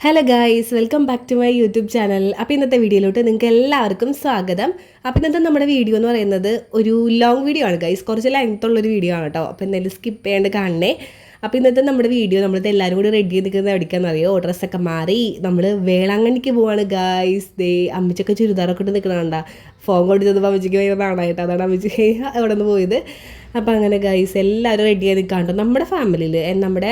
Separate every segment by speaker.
Speaker 1: Hello guys, welcome back to my YouTube channel. അപ്പോൾ ഇന്നത്തെ വീഡിയോയിലോട്ട് നിങ്ങൾക്ക് എല്ലാവർക്കും സ്വാഗതം. അപ്പോൾ ഇന്നത്തെ നമ്മുടെ വീഡിയോ എന്ന് പറയുന്നത് ഒരു ലോങ് വീഡിയോ ആണ് ഗൈസ്, കുറച്ച് ലെങ്ത് ഉള്ളൊരു വീഡിയോ ആണ് കേട്ടോ. അപ്പോൾ എന്തായാലും സ്കിപ്പ് ചെയ്യാണ്ട് കാണണേ. അപ്പോൾ ഇന്നത്തെ നമ്മുടെ വീഡിയോ നമ്മളിത് എല്ലാവരും കൂടി റെഡി ചെയ്ത് നിൽക്കുന്നത് എവിടേക്കാണെന്നറിയോ? ഡ്രസ്സൊക്കെ മാറി നമ്മൾ വേളാങ്കണ്ണിക്ക് പോവാണ് ഗായ്സ്. അമ്മച്ചൊക്കെ ചുരിദാറൊക്കെ ഇട്ട് നിൽക്കണണ്ട. ഫോൺ കൊടുത്തത് അമ്മച്ചിക്ക് ഭയങ്കര നാണായിട്ട്, അതാണ് അമ്മച്ചി അവിടെ നിന്ന് പോയത്. അപ്പോൾ അങ്ങനെ ഗൈസ് എല്ലാവരും റെഡി ആയി നിൽക്കാണ്ട് നമ്മുടെ ഫാമിലിയിൽ നമ്മൾ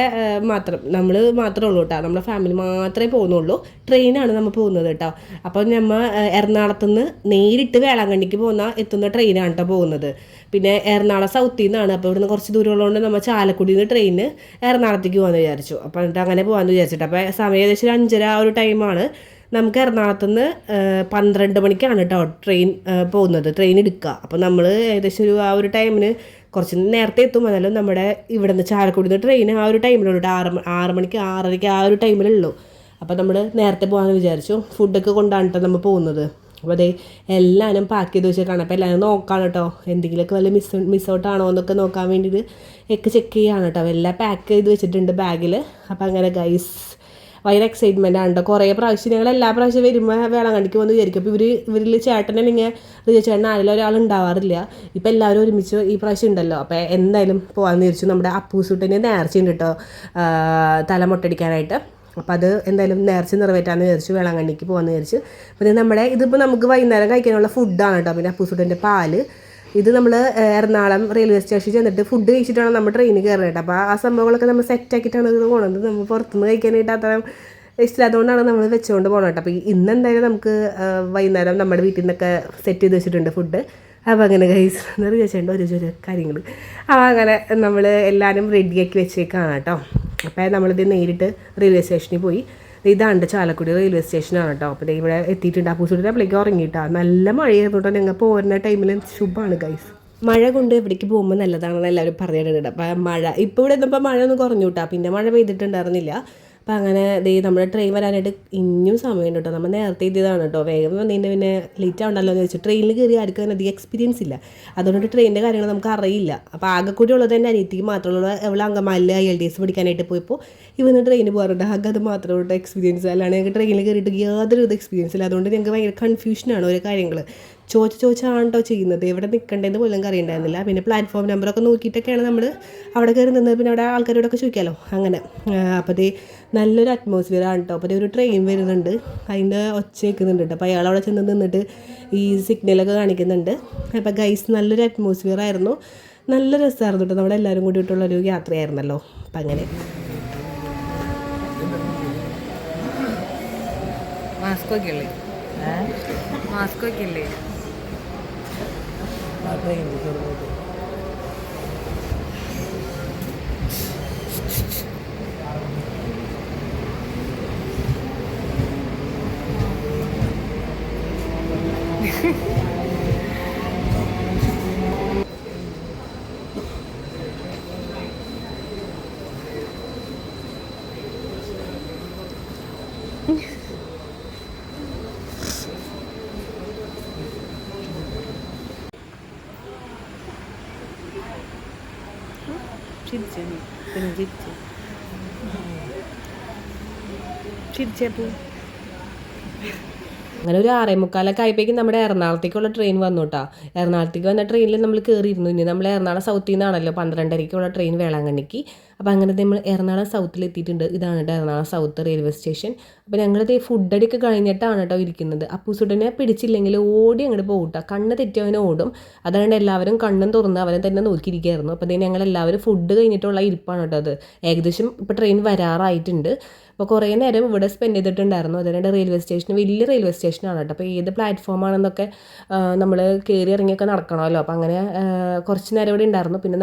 Speaker 1: മാത്രമേ ഉള്ളൂ കേട്ടോ. നമ്മുടെ ഫാമിലി മാത്രമേ പോകുന്നുള്ളൂ. ട്രെയിനാണ് നമ്മൾ പോകുന്നത് കേട്ടോ. അപ്പോൾ നമ്മൾ എറണാകുളത്തുനിന്ന് നേരിട്ട് വേളാങ്കണ്ണിക്ക് എത്തുന്ന ട്രെയിനാണ് കേട്ടോ പോകുന്നത്. പിന്നെ എറണാകുളം സൗത്തിൽ നിന്നാണ്. അപ്പോൾ ഇവിടുന്ന് കുറച്ച് ദൂരമുള്ളതുകൊണ്ട് നമ്മൾ ചാലക്കുടിയിൽ നിന്ന് ട്രെയിന് എറണാകുളത്തേക്ക് പോകാമെന്ന് വിചാരിച്ചു. അപ്പോൾ എന്നിട്ട് അങ്ങനെ പോകാമെന്ന് വിചാരിച്ചിട്ട് അപ്പോൾ സമയം ഏകദേശം 5:30 ആ ഒരു ടൈമാണ്. നമുക്ക് എറണാകുളത്തുനിന്ന് 12 മണിക്കാണ് കേട്ടോ പോകുന്നത്, ട്രെയിൻ എടുക്കുക. അപ്പോൾ നമ്മൾ ഏകദേശം ആ ഒരു ടൈമിന് കുറച്ച് നേരത്തെ എത്തും. എന്നാലും നമ്മുടെ ഇവിടെ നിന്ന് ചാലക്കുടി നിന്ന് ട്രെയിൻ ആ ഒരു ടൈമിലുള്ളൂ, 6 മണിക്ക് 6:30 ആ ഒരു ടൈമിലുള്ളൂ. അപ്പോൾ നമ്മൾ നേരത്തെ പോകാമെന്ന് വിചാരിച്ചു. ഫുഡൊക്കെ കൊണ്ടാണ് നമ്മൾ പോകുന്നത്. അപ്പോൾ അതേ എല്ലാവരും പാക്ക് ചെയ്ത് വെച്ചേക്കാണ്. അപ്പോൾ എല്ലാവരും നോക്കാം കേട്ടോ, എന്തെങ്കിലുമൊക്കെ വല്ല മിസ് ഔട്ട് ആണോ എന്നൊക്കെ നോക്കാൻ വേണ്ടിയിട്ട് ഒക്കെ ചെക്ക് ചെയ്യുകയാണ് കേട്ടോ. എല്ലാം പാക്ക് ചെയ്ത് വെച്ചിട്ടുണ്ട് ബാഗിൽ. അപ്പോൾ അങ്ങനെ ഗൈസ് ഭയങ്കര എക്സൈറ്റ്മെൻ്റ് ആണ് കേട്ടോ. കുറേ പ്രാവശ്യം ഞങ്ങൾ എല്ലാ പ്രാവശ്യം വരുമ്പോൾ വേളാങ്കണ്ണിക്ക് വന്ന് വിചാരിക്കും. അപ്പോൾ ഇവരിൽ ചേട്ടനെങ്കിൽ ചേട്ടൻ ആരെങ്കിലും ഒരാൾ ഉണ്ടാവാറില്ല. ഇപ്പോൾ എല്ലാവരും ഒരുമിച്ച് ഈ പ്രാവശ്യം ഉണ്ടല്ലോ. അപ്പോൾ എന്തായാലും പോകാമെന്ന് വിചാരിച്ചു. നമ്മുടെ അപ്പൂസൂട്ടിന് നേർച്ചയുണ്ട് കേട്ടോ, തല മൊട്ടടിക്കാനായിട്ട്. അപ്പോൾ അത് എന്തായാലും നേർച്ച നിറവേറ്റാമെന്ന് വിചാരിച്ചു, വേളാങ്കണ്ണിക്ക് പോകാമെന്ന് വിചാരിച്ചു. പിന്നെ ഇതിപ്പോൾ നമുക്ക് വൈകുന്നേരം കഴിക്കാനുള്ള ഫുഡാണ് കേട്ടോ. പിന്നെ അപ്പൂസൂട്ടിൻ്റെ പാല്. ഇത് നമ്മൾ എറണാകുളം റെയിൽവേ സ്റ്റേഷനിൽ ചെന്നിട്ട് ഫുഡ് കഴിച്ചിട്ടാണ് നമ്മൾ ട്രെയിനിൽ കയറാനായിട്ട്. അപ്പോൾ ആ സംഭവങ്ങളൊക്കെ നമ്മൾ സെറ്റാക്കിയിട്ടാണ് ഇത് പോകുന്നത്. നമ്മൾ പുറത്തുനിന്ന് കഴിക്കാനായിട്ട് അത്ര ഇഷ്ടമില്ലാത്തതുകൊണ്ടാണ് നമ്മൾ വെച്ചുകൊണ്ട് പോകണം കേട്ടോ. അപ്പോൾ ഇന്ന് എന്തായാലും നമുക്ക് വൈകുന്നേരം നമ്മുടെ വീട്ടിൽ നിന്നൊക്കെ സെറ്റ് ചെയ്ത് വെച്ചിട്ടുണ്ട് ഫുഡ്. അപ്പോൾ അങ്ങനെ ഗൈസ് വെച്ചിട്ടുണ്ട് ഓരോ കാര്യങ്ങൾ. അപ്പോൾ അങ്ങനെ നമ്മൾ എല്ലാവരും റെഡിയാക്കി വെച്ചേക്കാണ് കേട്ടോ. അപ്പോൾ നമ്മളിത് നേരിട്ട് റെയിൽവേ സ്റ്റേഷനിൽ പോയി. ഇതാണ്ട് ചാലക്കുടി റെയിൽവേ സ്റ്റേഷനാണ് കേട്ടോ. അപ്പോൾ ഇവിടെ എത്തിയിട്ടുണ്ട്. അപ്പൂസൂട്ടിൻ്റെ അപ്പോഴേക്കും ഉറങ്ങിയിട്ടാണ്. നല്ല മഴയായിരുന്നു കേട്ടോ. ഞങ്ങൾ പോകുന്ന ടൈമിൽ ശുഭമാണ് ഗൈസ്. മഴ കൊണ്ട് എവിടേക്ക് പോകുമ്പോൾ നല്ലതാണെന്ന് എല്ലാവരും പറഞ്ഞിട്ടുണ്ട്. അപ്പം മഴ ഇപ്പോൾ ഇവിടെ എത്തുമ്പോൾ മഴ ഒന്ന് കുറഞ്ഞു കിട്ടാം. പിന്നെ മഴ പെയ്തിട്ടുണ്ടായിരുന്നില്ല. അപ്പം അങ്ങനെ നമ്മുടെ ട്രെയിൻ വരാനായിട്ട് ഇനിയും സമയമുണ്ട് കേട്ടോ. നമ്മൾ നേരത്തെ എത്തിയതാണ് കേട്ടോ. വേഗം വന്നതിൻ്റെ പിന്നെ ലേറ്റ് ആവണ്ടല്ലോ എന്ന് വെച്ചാൽ ട്രെയിനിൽ കയറി ആർക്കും തന്നെ അധികം എക്സ്പീരിയൻസ് ഇല്ല. അതുകൊണ്ട് ട്രെയിനിൻ്റെ കാര്യങ്ങൾ നമുക്ക് അറിയില്ല. അപ്പോൾ ആകെ കൂടി ഉള്ളത് തന്നെ അനിയത്തിക്ക് മാത്രമുള്ള അവൾ അങ്കമാലിൽ IELTS പഠിക്കാനായിട്ട് പോയപ്പോൾ ഇവന്ന് ട്രെയിനിൽ പോകാറുണ്ട്. അത് മാത്രമുള്ള എക്സ്പീരിയൻസ്. അല്ലാണ്ട് ഞങ്ങൾക്ക് ട്രെയിനിൽ കയറിയിട്ട് യാതൊരു എക്സ്പീരിയൻസ് ഇല്ല. അതുകൊണ്ട് ഞങ്ങൾക്ക് ഭയങ്കര കൺഫ്യൂഷനാണ് ഓരോ കാര്യങ്ങൾ. ചോദിച്ചാണ് കേട്ടോ ചെയ്യുന്നത്. എവിടെ നിൽക്കേണ്ടതെന്ന് പോലും അറിയണ്ടായിരുന്നില്ല. പിന്നെ പ്ലാറ്റ്ഫോം നമ്പറൊക്കെ നോക്കിയിട്ടൊക്കെയാണ് നമ്മൾ അവിടെ കയറി നിന്നത്. പിന്നെ അവിടെ ആൾക്കാരോടൊക്കെ ചോദിക്കാമല്ലോ അങ്ങനെ. അപ്പോൾ നല്ലൊരു അറ്റ്മോസ്ഫിയർ ആണ് കേട്ടോ. അപ്പോൾ ഒരു ട്രെയിൻ വരുന്നുണ്ട്, അതിൻ്റെ ഒച്ച കേൾക്കുന്നുണ്ട് കേട്ടോ. അപ്പോൾ അയാൾ അവിടെ ചെന്ന് നിന്നിട്ട് ഈ സിഗ്നലൊക്കെ കാണിക്കുന്നുണ്ട്. അപ്പോൾ ഗൈസ് നല്ലൊരു അറ്റ്മോസ്ഫിയർ ആയിരുന്നു, നല്ല രസമായിരുന്നു കേട്ടോ. നമ്മളെല്ലാവരും കൂടിയിട്ടുള്ളൊരു യാത്രയായിരുന്നല്ലോ. അപ്പം അങ്ങനെ
Speaker 2: മാസ്കൊക്കെ ഇല്ലേ ചിരിച്ചപ്പോ
Speaker 1: അങ്ങനെ ഒരു 6:45 ആയപ്പോഴേക്കും നമ്മുടെ എറണാകുളത്തേക്കുള്ള ട്രെയിൻ വന്നു കേട്ടോ. എറണാകുളത്തേക്ക് വന്ന ട്രെയിനിൽ നമ്മൾ കയറിയിരുന്നു. ഇനി നമ്മൾ എറണാകുളം സൗത്തിൽ നിന്നാണല്ലോ 12:30 ട്രെയിൻ വേളാങ്കണ്ണിക്ക്. അപ്പോൾ അങ്ങനെ നമ്മൾ എറണാകുളം സൗത്തിൽ എത്തിയിട്ടുണ്ട്. ഇതാണ് കേട്ടോ എറണാകുളം സൗത്ത് റെയിൽവേ സ്റ്റേഷൻ. അപ്പോൾ ഞങ്ങളിത് ഫുഡടിയൊക്കെ കഴിഞ്ഞിട്ടാണ് കേട്ടോ ഇരിക്കുന്നത്. അപ്പൂസുട്ടനെ പിടിച്ചില്ലെങ്കിൽ ഓടി അങ്ങോട്ട് പോകും കേട്ടോ. കണ്ണ് തെറ്റിയവനെ ഓടും. അതുകൊണ്ട് എല്ലാവരും കണ്ണും തുറന്ന് അവനെ തന്നെ നോക്കിയിരിക്കുകയായിരുന്നു. അപ്പോൾ ഞങ്ങളെല്ലാവരും ഫുഡ് കഴിഞ്ഞിട്ടുള്ള ഇരിപ്പാണ് കേട്ടോ അത്. ഏകദേശം ഇപ്പോൾ ട്രെയിൻ വരാറായിട്ടുണ്ട്. അപ്പോൾ കുറേ നേരം ഇവിടെ സ്പെൻഡ് ചെയ്തിട്ടുണ്ടായിരുന്നു. അതുകൊണ്ട് റെയിൽവേ സ്റ്റേഷൻ വലിയ റെയിൽവേ സ്റ്റേഷനാണ് കേട്ടോ. അപ്പോൾ ഏത് പ്ലാറ്റ്ഫോമാണെന്നൊക്കെ നമ്മൾ കയറി ഇറങ്ങിയൊക്കെ നടക്കണമല്ലോ. അപ്പോൾ അങ്ങനെ കുറച്ച് നേരം ഇവിടെ ഉണ്ടായിരുന്നു. പിന്നെ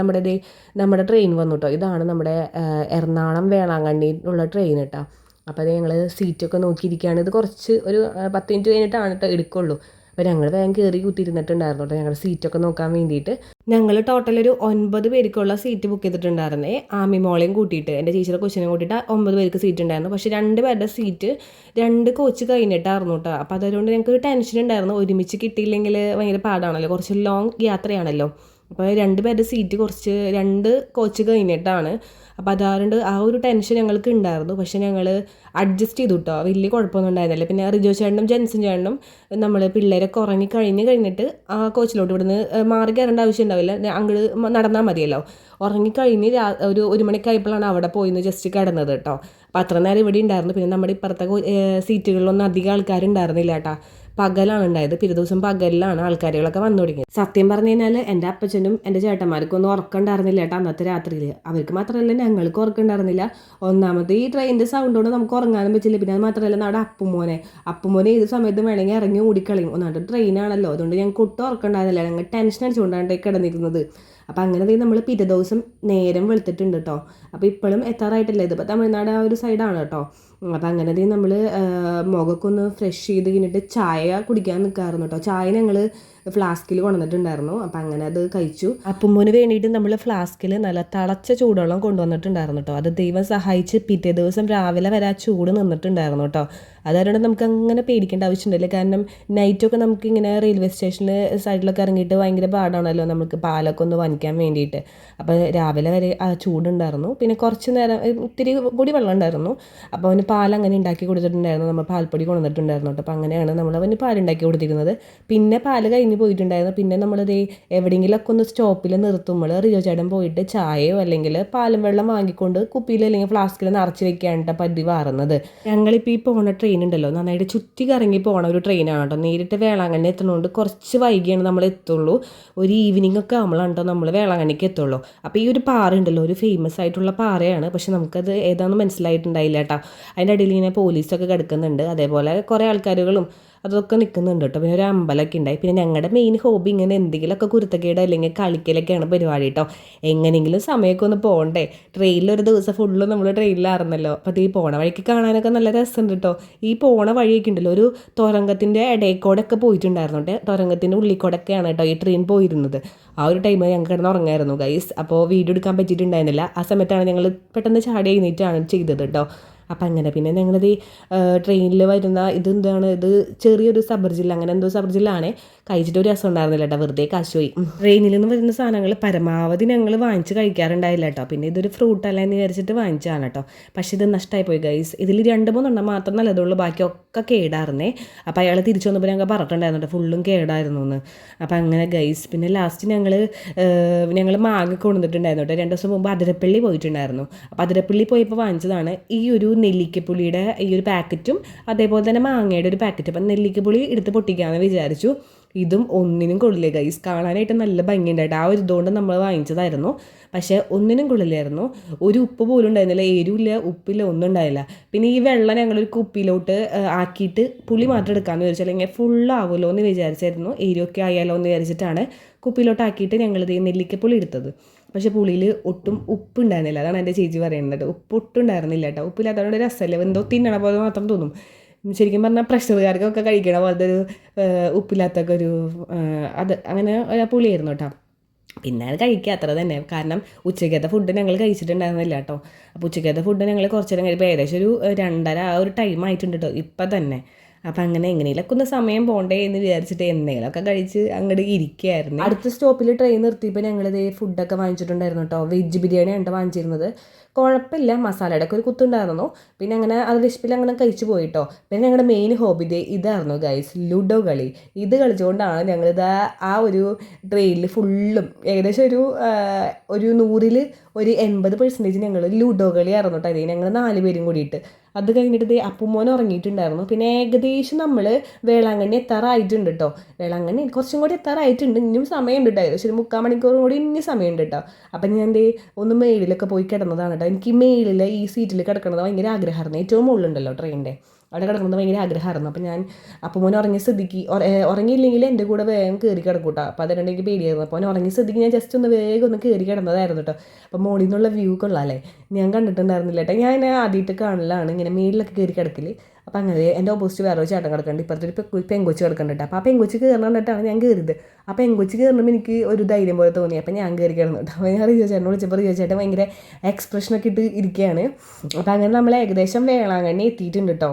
Speaker 1: നമ്മുടെ ട്രെയിൻ വന്നു കേട്ടോ. ഇതാണ് നമ്മുടെ എറണാകുളം വേളാങ്കണ്ണിയിലുള്ള ട്രെയിൻ കേട്ടോ. അപ്പോൾ അത് ഞങ്ങൾ സീറ്റൊക്കെ നോക്കിയിരിക്കുകയാണ്. ഇത് കുറച്ച് ഒരു 10 മിനിറ്റ് കഴിഞ്ഞിട്ടാണ് കേട്ടോ എടുക്കുള്ളൂ. അപ്പോൾ ഞങ്ങൾ വേഗം കയറി കുത്തിയിരുന്നിട്ടുണ്ടായിരുന്നു കേട്ടോ ഞങ്ങളുടെ സീറ്റൊക്കെ നോക്കാൻ വേണ്ടിയിട്ട്. ഞങ്ങൾ ടോട്ടൽ ഒരു 9 പേർക്കുള്ള സീറ്റ് ബുക്ക് ചെയ്തിട്ടുണ്ടായിരുന്നേ. ആമി മോളെയും കൂട്ടിയിട്ട് എൻ്റെ ടീച്ചറെ കൊച്ചിനെ കൂട്ടിയിട്ട് 9 പേർക്ക് സീറ്റ് ഉണ്ടായിരുന്നു. പക്ഷേ 2 പേരുടെ സീറ്റ് 2 കോച്ച് കഴിഞ്ഞിട്ടായിരുന്നു കേട്ടോ. അപ്പോൾ അതുകൊണ്ട് ഞങ്ങൾക്ക് ഒരു ടെൻഷൻ ഉണ്ടായിരുന്നു, ഒരുമിച്ച് കിട്ടിയില്ലെങ്കിൽ ഭയങ്കര പാടാണല്ലോ, കുറച്ച് ലോങ് യാത്രയാണല്ലോ. അപ്പോൾ 2 പേരുടെ സീറ്റ് കുറച്ച് 2 കോച്ച് കഴിഞ്ഞിട്ടാണ്. അപ്പോൾ അതുകൊണ്ട് ആ ഒരു ടെൻഷൻ ഞങ്ങൾക്ക് ഉണ്ടായിരുന്നു. പക്ഷേ ഞങ്ങൾ അഡ്ജസ്റ്റ് ചെയ്തു കേട്ടോ, വലിയ കുഴപ്പമൊന്നും ഉണ്ടായിരുന്നില്ല. പിന്നെ റിജോ ചേട്ടനും ജെൻസൻ ചേട്ടനും നമ്മൾ പിള്ളേരൊക്കെ ഉറങ്ങി കഴിഞ്ഞിട്ട് ആ കോച്ചിലോട്ട് ഇവിടുന്ന് മാറി കയറേണ്ട ആവശ്യം ഉണ്ടാവില്ല, അങ്ങോട്ട് നടന്നാൽ മതിയല്ലോ. ഉറങ്ങിക്കഴിഞ്ഞ് ഒരു 1 മണിക്കായപ്പോഴാണ് അവിടെ പോയിന്ന് ജസ്റ്റ് കിടന്നത് കേട്ടോ. അപ്പോൾ അത്ര നേരം ഇവിടെ ഉണ്ടായിരുന്നു. പിന്നെ നമ്മുടെ ഇപ്പുറത്തെ സീറ്റുകളിലൊന്നും അധികം ആൾക്കാരുണ്ടായിരുന്നില്ല കേട്ടോ. പകലാണ് ഉണ്ടായത്. പിറ്റേ ദിവസം പകലിലാണ് ആൾക്കാരുകളൊക്കെ വന്നു തുടങ്ങിയത്. സത്യം പറഞ്ഞു കഴിഞ്ഞാൽ എൻ്റെ അപ്പച്ചനും എൻ്റെ ചേട്ടന്മാർക്കും ഒന്നും ഉറക്കം ഉണ്ടായിരുന്നില്ല കേട്ടോ അന്നത്തെ രാത്രിയിൽ. അവർക്ക് മാത്രമല്ല ഞങ്ങൾക്ക് ഉറക്കം ഉണ്ടായിരുന്നില്ല. ഒന്നാമത് ഈ ട്രെയിനിൻ്റെ സൗണ്ട് കൊണ്ട് നമുക്ക് ഉറങ്ങാനും പറ്റില്ല. പിന്നെ അത് മാത്രമല്ല നമ്മുടെ അപ്പുമോനെ ഏത് സമയത്ത് വേണമെങ്കിൽ ഇറങ്ങി ഓടിക്കളയും. ഒന്നാമത് ട്രെയിനാണല്ലോ, അതുകൊണ്ട് ഞങ്ങൾക്ക് ഒട്ടും ഉറക്കം ഉണ്ടായിരുന്നില്ല. ഞങ്ങൾ ടെൻഷൻ അടിച്ചുകൊണ്ടാണ് കിടന്നിരുന്നത്. അപ്പം അങ്ങനെ നമ്മൾ പിറ്റേ ദിവസം നേരം വെളുത്തിട്ടുണ്ട് കേട്ടോ. അപ്പോൾ ഇപ്പോഴും എത്താറായിട്ടില്ല. ഇതിപ്പോൾ തമിഴ്നാട് ആ ഒരു സൈഡാണ് കേട്ടോ. അപ്പം അങ്ങനെ നമ്മൾ മുഖമൊക്കെ ഒന്ന് ഫ്രഷ് ചെയ്ത് കഴിഞ്ഞിട്ട് ചായ കുടിക്കാൻ നിൽക്കാറുണ്ട് കേട്ടോ. ചായ ഞങ്ങൾ ഫ്ലാസ്കിൽ കൊണ്ടുവന്നിട്ടുണ്ടായിരുന്നു. അപ്പം അങ്ങനെ അത് കഴിച്ചു. അപ്പുമ്മൂന് വേണ്ടിയിട്ട് നമ്മൾ ഫ്ലാസ്കിൽ നല്ല തിളച്ച ചൂടുവെള്ളം കൊണ്ടുവന്നിട്ടുണ്ടായിരുന്നു കേട്ടോ. അത് ദൈവം സഹായിച്ച് പിറ്റേ ദിവസം രാവിലെ വരെ ആ ചൂട് നിന്നിട്ടുണ്ടായിരുന്നു കേട്ടോ. അതുകൊണ്ട് നമുക്ക് അങ്ങനെ പേടിക്കേണ്ട ആവശ്യമുണ്ടല്ലോ. കാരണം നൈറ്റൊക്കെ നമുക്കിങ്ങനെ റെയിൽവേ സ്റ്റേഷനിൽ സൈഡിലൊക്കെ ഇറങ്ങിയിട്ട് ഭയങ്കര പാടാണല്ലോ നമുക്ക് പാലൊക്കെ ഒന്ന് വാങ്ങിക്കാൻ വേണ്ടിയിട്ട്. അപ്പോൾ രാവിലെ വരെ ആ ചൂടുണ്ടായിരുന്നു. പിന്നെ കുറച്ച് നേരം ഇത്തിരി കൂടി വെള്ളം ഉണ്ടായിരുന്നു. അപ്പോൾ അവന് പാലങ്ങനെ ഉണ്ടാക്കി കൊടുത്തിട്ടുണ്ടായിരുന്നു. നമ്മൾ പാൽപ്പൊടി കൊണ്ടുവന്നിട്ടുണ്ടായിരുന്നു കേട്ടോ. അപ്പോൾ അങ്ങനെയാണ് നമ്മൾ അവന് പാലുണ്ടാക്കി കൊടുത്തിരുന്നത്. പിന്നെ പാല് കഴിഞ്ഞ് പോയിട്ടുണ്ടായിരുന്നു. പിന്നെ നമ്മളിത് എവിടെയെങ്കിലുമൊക്കെ ഒന്ന് സ്റ്റോപ്പിൽ നിർത്തുമ്പോൾ റിജോ ചേട്ടൻ പോയിട്ട് ചായയോ അല്ലെങ്കിൽ പാലും വെള്ളം വാങ്ങിക്കൊണ്ട് കുപ്പിയിൽ അല്ലെങ്കിൽ ഫ്ലാസ്കിൽ നിറച്ച് വെക്കാനായിട്ട് പതിവാറുന്നത്. ഞങ്ങളിപ്പോൾ ഈ പോണ ട്രെയിൻ ഉണ്ടല്ലോ, നന്നായിട്ട് ചുറ്റി കറങ്ങി പോണ ഒരു ട്രെയിനാണ് കേട്ടോ. നേരിട്ട് വേളാങ്കണ്ണി എത്തുന്നതുകൊണ്ട് കുറച്ച് വൈകിയാണ് നമ്മൾ എത്തുള്ളൂ. ഒരു ഈവനിങ് ഒക്കെ ആകുമ്പോഴാണ് കേട്ടോ നമ്മൾ വേളാങ്കണ്ണിക്ക് എത്തുള്ളൂ. അപ്പോൾ ഈ ഒരു പാറ ഉണ്ടല്ലോ, ഒരു ഫേമസ് ആയിട്ടുള്ള പാറയാണ്. പക്ഷെ നമുക്കത് ഏതാണെന്ന് മനസ്സിലായിട്ടുണ്ടായില്ല കേട്ടോ. അതിൻ്റെ അടിയിൽ ഇങ്ങനെ പോലീസൊക്കെ കിടക്കുന്നുണ്ട്. അതേപോലെ കുറേ ആൾക്കാരുകളും അതൊക്കെ നിൽക്കുന്നുണ്ട് കേട്ടോ. പിന്നെ ഒരു അമ്പലമൊക്കെ ഉണ്ടായി. പിന്നെ ഞങ്ങളുടെ മെയിൻ ഹോബി ഇങ്ങനെ എന്തെങ്കിലുമൊക്കെ കുരുത്തക്കേട് അല്ലെങ്കിൽ കളിക്കലൊക്കെയാണ് പരിപാടി കേട്ടോ. എങ്ങനെയെങ്കിലും സമയമൊക്കെ ഒന്ന് പോകണ്ടേ. ട്രെയിനിലൊരു ദിവസം ഫുള്ള് നമ്മൾ ട്രെയിനിലായിരുന്നല്ലോ. അപ്പോൾ അത് ഈ പോണ വഴിക്ക് കാണാനൊക്കെ നല്ല രസമുണ്ട് കേട്ടോ. ഈ പോണ വഴിയൊക്കെ ഉണ്ടല്ലോ, ഒരു തുരങ്കത്തിൻ്റെ ഇടയിൽക്കൂടെയൊക്കെ പോയിട്ടുണ്ടായിരുന്നു കേട്ടോ. തുരങ്കത്തിൻ്റെ ഉള്ളിൽക്കൂടെയൊക്കെയാണ് കേട്ടോ ഈ ട്രെയിൻ പോയിരുന്നത്. ആ ഒരു ടൈം ഞങ്ങൾക്ക് കിടന്ന് ഉറങ്ങായിരുന്നു ഗൈസ്. അപ്പോൾ വീഡിയോ എടുക്കാൻ പറ്റിയിട്ടുണ്ടായിരുന്നില്ല. ആ സമയത്താണ് ഞങ്ങൾ പെട്ടെന്ന് ചാടി എഴുന്നേറ്റാണ് ചെയ്തത് കേട്ടോ. അപ്പം അങ്ങനെ പിന്നെ ഞങ്ങളത് ട്രെയിനിൽ വരുന്ന ഇതെന്താണ്, ഇത് ചെറിയൊരു സബർജില്ല, അങ്ങനെ എന്തോ സബർജില്ലാണ്. കഴിച്ചിട്ട് ഒരു രസം ഉണ്ടായിരുന്നില്ല കേട്ടോ, വെറുതെ കാശുപോയി. ട്രെയിനിൽ നിന്ന് വരുന്ന സാധനങ്ങൾ പരമാവധി ഞങ്ങൾ വാങ്ങിച്ച് കഴിക്കാറുണ്ടായില്ല കേട്ടോ. പിന്നെ ഇതൊരു ഫ്രൂട്ട് അല്ല എന്ന് വിചാരിച്ചിട്ട് വാങ്ങിച്ചതാണ് കേട്ടോ. പക്ഷേ ഇത് നഷ്ടമായി പോയി ഗൈസ്. ഇതിൽ 2-3 എണ്ണം മാത്രം നല്ലതുള്ളൂ, ബാക്കിയൊക്കെ കേടായിരുന്നേ. അപ്പോൾ അയാൾ തിരിച്ചു വന്നപ്പോൾ ഞങ്ങൾ പറഞ്ഞിട്ടുണ്ടായിരുന്നു കേട്ടോ ഫുള്ളും കേടായിരുന്നു എന്ന്. അപ്പോൾ അങ്ങനെ ഗൈസ് പിന്നെ ലാസ്റ്റ് ഞങ്ങൾ മാങ്ങ കൊണ്ടുവന്നിട്ടുണ്ടായിരുന്നു കേട്ടോ. 2 ദിവസം മുമ്പ് അതിരപ്പള്ളി പോയിട്ടുണ്ടായിരുന്നു. അപ്പോൾ അതിരപ്പള്ളി പോയപ്പോൾ വാങ്ങിച്ചതാണ് ഈ ഒരു നെല്ലിക്കപ്പുളിയുടെ ഈ ഒരു പാക്കറ്റും അതേപോലെ തന്നെ മാങ്ങയുടെ ഒരു പാക്കറ്റും. അപ്പം നെല്ലിക്കപ്പുളി എടുത്ത് പൊട്ടിക്കാമെന്ന് വിചാരിച്ചു. ഇതും ഒന്നിനും കൊള്ളില്ല ഗൈസ്. കാണാനായിട്ട് നല്ല ഭംഗിയുണ്ടായിട്ട് ആ ഒരു ഇതുകൊണ്ട് നമ്മൾ വാങ്ങിച്ചതായിരുന്നു. പക്ഷേ ഒന്നിനും കൊള്ളില്ലായിരുന്നു. ഒരു ഉപ്പ് പോലും ഉണ്ടായിരുന്നില്ല, എരിവില്ല, ഉപ്പില്ല, ഒന്നും ഉണ്ടായില്ല. പിന്നെ ഈ വെള്ളം ഞങ്ങളൊരു കുപ്പിയിലോട്ട് ആക്കിയിട്ട് പുളി മാത്രം എടുക്കാമെന്ന് വിചാരിച്ചു. അല്ലെങ്കിൽ ഫുള്ളാവുമല്ലോ എന്ന് വിചാരിച്ചായിരുന്നു. എരിവൊക്കെ ആയാലോ എന്ന് വിചാരിച്ചിട്ടാണ് കുപ്പിയിലോട്ടാക്കിയിട്ട് ഞങ്ങളിത് നെല്ലിക്കപ്പുളി എടുത്തത്. പക്ഷേ പുളിയിൽ ഒട്ടും ഉപ്പുണ്ടായിരുന്നില്ല. അതാണ് എൻ്റെ ചേച്ചി പറയുന്നത്. ഉപ്പ് ഒട്ടും ഉണ്ടായിരുന്നില്ല കേട്ടോ. ഉപ്പില്ലാത്തതുകൊണ്ട് രസമല്ലേ, എന്തോ തിന്നണ പോലെ മാത്രം തോന്നും. ശരിക്കും പറഞ്ഞാൽ പ്രഷറുകാർക്കൊക്കെ കഴിക്കണ പോലത്തെ ഒരു ഉപ്പില്ലാത്തൊക്കെ ഒരു അത് അങ്ങനെ പുളിയായിരുന്നു കേട്ടോ. പിന്നെ അത് കഴിക്കുക അത്ര തന്നെ. കാരണം ഉച്ചക്കത്തെ ഫുഡ് ഞങ്ങൾ കഴിച്ചിട്ടുണ്ടായിരുന്നില്ല കേട്ടോ. അപ്പോൾ ഉച്ചക്കത്തെ ഫുഡ് ഞങ്ങൾ കുറച്ച് നേരം കഴിയുമ്പോൾ ഏകദേശം ഒരു 2:30 ആ ഒരു ടൈം ആയിട്ടുണ്ട് കേട്ടോ ഇപ്പം തന്നെ. അപ്പം അങ്ങനെ എങ്ങനെയൊക്കെ ഒന്ന് സമയം പോകണ്ടേ എന്ന് വിചാരിച്ചിട്ട് എന്തെങ്കിലുമൊക്കെ കഴിച്ച് അങ്ങോട്ട് ഇരിക്കുകയായിരുന്നു. അടുത്ത സ്റ്റോപ്പിൽ ട്രെയിൻ നിർത്തിയപ്പോൾ ഞങ്ങളിത് ഫുഡൊക്കെ വാങ്ങിച്ചിട്ടുണ്ടായിരുന്നു കേട്ടോ. വെജ് ബിരിയാണിയാണ് വാങ്ങിച്ചിരുന്നത്. കുഴപ്പമില്ല, മസാലയുടെ ഒക്കെ ഒരു കുത്തുണ്ടായിരുന്നു. പിന്നെ അങ്ങനെ അത് വിശപ്പിൽ അങ്ങനെ കഴിച്ചു പോയിട്ടോ. പിന്നെ ഞങ്ങളുടെ മെയിൻ ഹോബി ഇതായിരുന്നു ഗൈസ്, ലുഡോ കളി. ഇത് കളിച്ചുകൊണ്ടാണ് ഞങ്ങളിത് ആ ഒരു ട്രെയിനിൽ ഫുള്ളും ഏകദേശം ഒരു 100-ൽ ഒരു 80% ഞങ്ങൾ ലുഡോ കളിയായിരുന്നു കേട്ടോ. ഇത് ഞങ്ങൾ 4 പേരും കൂടിയിട്ട്. അത് കഴിഞ്ഞിട്ട് അപ്പുമോൻ ഉറങ്ങിയിട്ടുണ്ടായിരുന്നു. പിന്നെ ഏകദേശം നമ്മൾ വേളാങ്കണ്ണി എത്താറായിട്ടുണ്ട് കേട്ടോ. വേളാങ്കണ്ണി കുറച്ചും കൂടി എത്താറായിട്ടുണ്ട്. ഇനിയും സമയമുണ്ട് കേട്ടോ. ഏകദേശം ഒരു 3/4 മണിക്കൂറും കൂടി ഇനി സമയമുണ്ട് കേട്ടോ. അപ്പം ഞാൻ ഒന്ന് മേളിലൊക്കെ പോയി കിടന്നതാണ് കേട്ടോ. എനിക്ക് മേളിൽ ഈ സീറ്റിൽ കിടക്കുന്നത് ഭയങ്കര ആഗ്രഹമായിരുന്നു. ഏറ്റവും മുകളിലുണ്ടല്ലോ ട്രെയിനിൻ്റെ, അവിടെ കിടക്കുന്നത് ഭയങ്കര ആഗ്രഹമായിരുന്നു. അപ്പം ഞാൻ അപ്പുമോൻ ഉറങ്ങിയ സ്ഥിതിക്ക് ഉറങ്ങിയില്ലെങ്കിൽ എൻ്റെ കൂടെ വേഗം കയറി കിടക്കൂട്ടോ. അപ്പോൾ അതുകൊണ്ട് എനിക്ക് പേടിയായിരുന്നു. അപ്പോൾ അവൻ ഉറങ്ങിയ സ്ഥിതിക്ക് ഞാൻ ജസ്റ്റ് ഒന്ന് വേഗം ഒന്ന് കയറി കിടന്നതായിരുന്നു കേട്ടോ. അപ്പോൾ മോളിൽ നിന്നുള്ള വ്യൂ കൊള്ളാമല്ലേ, ഞാൻ കണ്ടിട്ടുണ്ടായിരുന്നില്ല കേട്ടോ. ഞാൻ ആദ്യമായിട്ട് കാണലാണ് ഇങ്ങനെ മേളിലൊക്കെ കയറി കിടക്കൽ. അപ്പോൾ അങ്ങനെ എൻ്റെ ഓപ്പോസിറ്റ് വേറൊരു ചേട്ടൻ കിടക്കുന്നുണ്ട്, ഇപ്പുറത്തെ ഒരു പെങ്കൊച്ച് കിടക്കുന്നുണ്ട്. അപ്പോൾ ആ പെങ്കൊച്ച് കയറണം എന്നിട്ടാണ് ഞാൻ കയറിയത്. ആ പെങ്കൊച്ച് കയറുമ്പോൾ എനിക്ക് ഒരു ധൈര്യം പോലെ തോന്നി. അപ്പോൾ ഞാൻ കയറി കിടന്നു കേട്ടോ. അപ്പോൾ ഞാൻ റിജോ ചേട്ടനെ വിളിച്ചപ്പോൾ റിജോ ചേട്ടൻ ഭയങ്കര എക്സ്പ്രഷനൊക്കെ ഇട്ട് ഇരിക്കുകയാണ്. അപ്പോൾ അങ്ങനെ നമ്മൾ ഏകദേശം വേളാങ്കണ്ണി എത്തിയിട്ടുണ്ട് കേട്ടോ.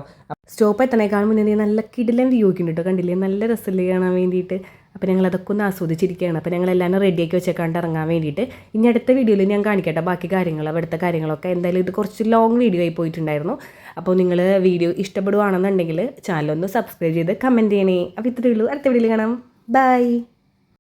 Speaker 1: സ്റ്റോപ്പ് എത്തണേക്കാൾ മുന്നേ നല്ല കിടിലൻ വ്യൂ ഒക്കെ ഉണ്ട് കേട്ടോ. കണ്ടില്ലേ, നല്ല രസമില്ലേ കാണാൻ വേണ്ടിയിട്ട്. അപ്പോൾ ഞങ്ങൾ അതൊക്കെ ഒന്ന് ആസ്വദിച്ചിരിക്കുകയാണ്. അപ്പോൾ ഞങ്ങൾ എല്ലാം റെഡിയാക്കി വെച്ചേക്കാണ്ട് ഇറങ്ങാൻ വേണ്ടിയിട്ട്. ഇനി അടുത്ത വീഡിയോയിൽ ഞാൻ കാണിക്കട്ടെ ബാക്കി കാര്യങ്ങൾ, അവിടുത്തെ കാര്യങ്ങളൊക്കെ. എന്തായാലും ഇത് കുറച്ച് ലോങ് വീഡിയോ ആയി പോയിട്ടുണ്ടായിരുന്നു. അപ്പോൾ നിങ്ങൾ വീഡിയോ ഇഷ്ടപ്പെടുവാണെന്നുണ്ടെങ്കിൽ ചാനലൊന്ന് സബ്സ്ക്രൈബ് ചെയ്ത് കമൻറ്റ് ചെയ്യണേ. അപ്പോൾ ഇത്രയേ ഉള്ളൂ. അടുത്ത വീഡിയോയിൽ കാണാം. ബൈ.